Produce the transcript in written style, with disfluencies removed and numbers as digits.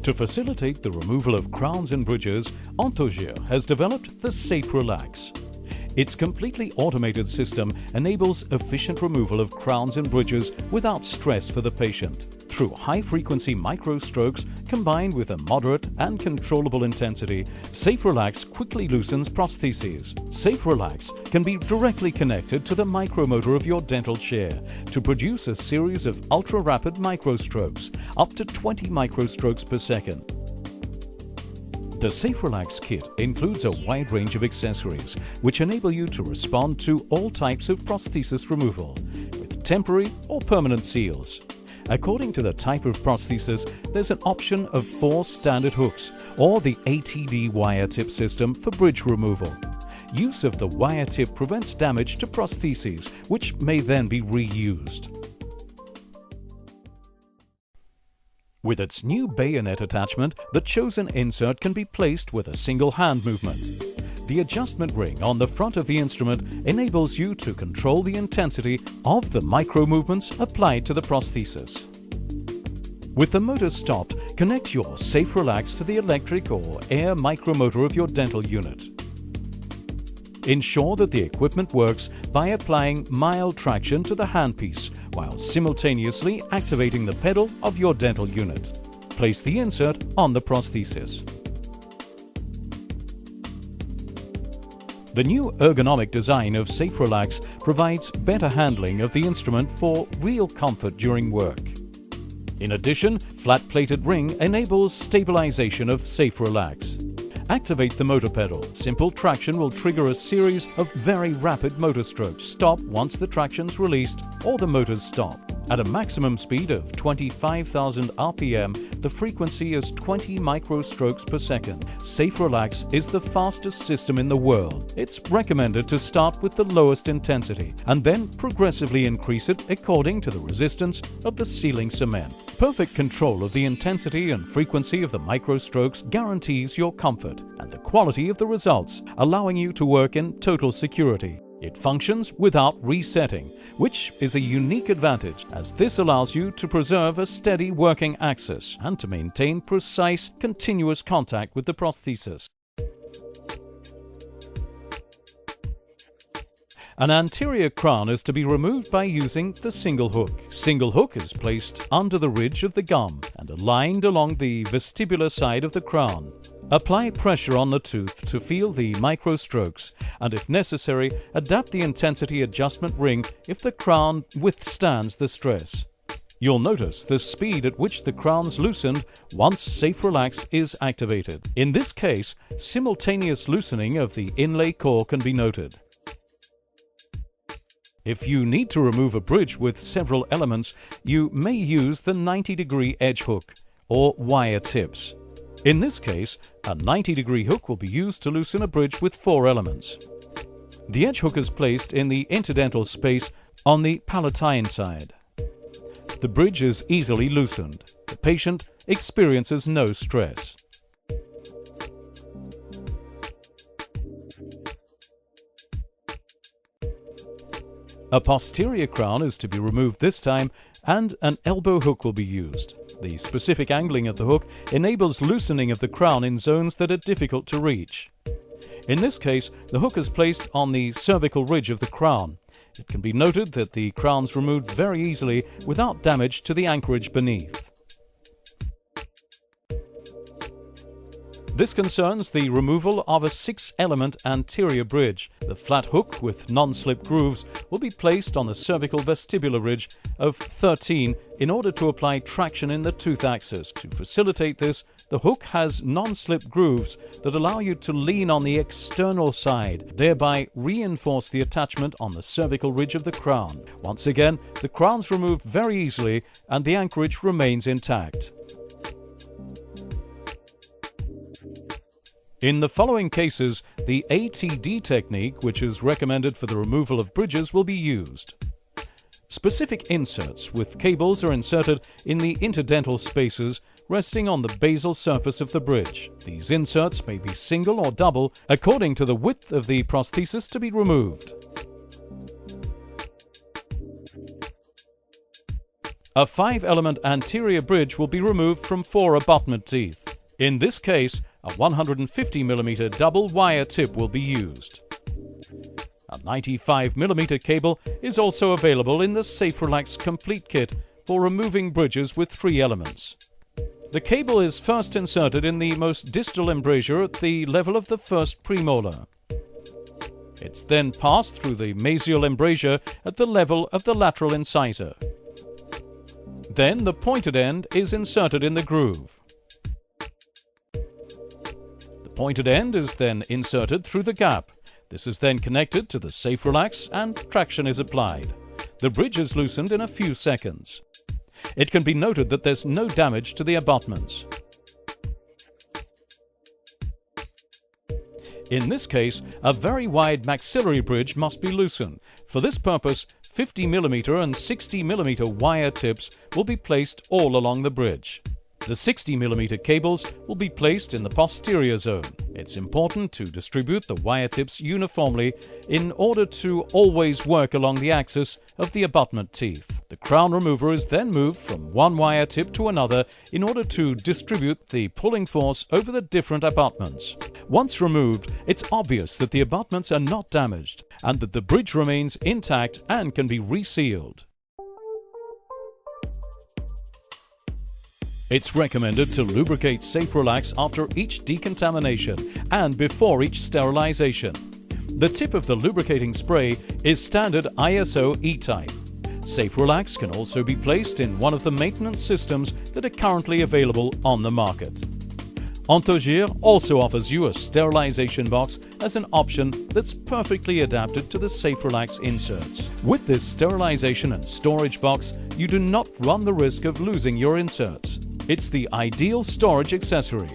To facilitate the removal of crowns and bridges, Anthogyr has developed the Saferelax. Its completely automated system enables efficient removal of crowns and bridges without stress for the patient. Through high-frequency microstrokes combined with a moderate and controllable intensity, Saferelax quickly loosens prostheses. Saferelax can be directly connected to the micromotor of your dental chair to produce a series of ultra-rapid microstrokes, up to 20 microstrokes per second. The Saferelax kit includes a wide range of accessories which enable you to respond to all types of prosthesis removal, with temporary or permanent seals. According to the type of prosthesis, there's an option of 4 standard hooks or the ATD wire tip system for bridge removal. Use of the wire tip prevents damage to prostheses, which may then be reused. With its new bayonet attachment, the chosen insert can be placed with a single hand movement. The adjustment ring on the front of the instrument enables you to control the intensity of the micro movements applied to the prosthesis. With the motor stopped, connect your Saferelax to the electric or air micromotor of your dental unit. Ensure that the equipment works by applying mild traction to the handpiece while simultaneously activating the pedal of your dental unit. Place the insert on the prosthesis. The new ergonomic design of Saferelax provides better handling of the instrument for real comfort during work. In addition, flat-plated ring enables stabilization of Saferelax. Activate the motor pedal. Simple traction will trigger a series of very rapid motor strokes. Stop once the traction's released or the motors stop. At a maximum speed of 25,000 RPM, the frequency is 20 microstrokes per second. Saferelax is the fastest system in the world. It's recommended to start with the lowest intensity and then progressively increase it according to the resistance of the sealing cement. Perfect control of the intensity and frequency of the microstrokes guarantees your comfort and the quality of the results, allowing you to work in total security. It functions without resetting, which is a unique advantage, as this allows you to preserve a steady working axis and to maintain precise, continuous contact with the prosthesis. An anterior crown is to be removed by using the single hook. Single hook is placed under the ridge of the gum and aligned along the vestibular side of the crown. Apply pressure on the tooth to feel the microstrokes and, if necessary, adapt the intensity adjustment ring if the crown withstands the stress. You'll notice the speed at which the crown's loosened once Saferelax is activated. In this case, simultaneous loosening of the inlay core can be noted. If you need to remove a bridge with several elements, you may use the 90-degree edge hook or wire tips. In this case, a 90-degree hook will be used to loosen a bridge with 4 elements. The edge hook is placed in the interdental space on the palatine side. The bridge is easily loosened. The patient experiences no stress. A posterior crown is to be removed this time, and an elbow hook will be used. The specific angling of the hook enables loosening of the crown in zones that are difficult to reach. In this case, the hook is placed on the cervical ridge of the crown. It can be noted that the crown's removed very easily without damage to the anchorage beneath. This concerns the removal of a 6-element anterior bridge. The flat hook with non-slip grooves will be placed on the cervical vestibular ridge of 13 in order to apply traction in the tooth axis. To facilitate this, the hook has non-slip grooves that allow you to lean on the external side, thereby reinforce the attachment on the cervical ridge of the crown. Once again, the crown's removed very easily and the anchorage remains intact. In the following cases, the ATD technique, which is recommended for the removal of bridges, will be used. Specific inserts with cables are inserted in the interdental spaces resting on the basal surface of the bridge. These inserts may be single or double according to the width of the prosthesis to be removed. A 5-element anterior bridge will be removed from 4 abutment teeth. In this case, a 150mm double wire tip will be used. A 95mm cable is also available in the Saferelax Complete Kit for removing bridges with 3 elements. The cable is first inserted in the most distal embrasure at the level of the first premolar. It's then passed through the mesial embrasure at the level of the lateral incisor. Then the pointed end is inserted in the groove. The pointed end is then inserted through the gap. This is then connected to the Saferelax and traction is applied. The bridge is loosened in a few seconds. It can be noted that there's no damage to the abutments. In this case, a very wide maxillary bridge must be loosened. For this purpose, 50mm and 60mm wire tips will be placed all along the bridge. The 60mm cables will be placed in the posterior zone. It's important to distribute the wire tips uniformly in order to always work along the axis of the abutment teeth. The crown remover is then moved from one wire tip to another in order to distribute the pulling force over the different abutments. Once removed, it's obvious that the abutments are not damaged and that the bridge remains intact and can be resealed. It's recommended to lubricate Saferelax after each decontamination and before each sterilization. The tip of the lubricating spray is standard ISO E-type. Saferelax can also be placed in one of the maintenance systems that are currently available on the market. Anthogyr also offers you a sterilization box as an option that's perfectly adapted to the Saferelax inserts. With this sterilization and storage box, you do not run the risk of losing your inserts. It's the ideal storage accessory.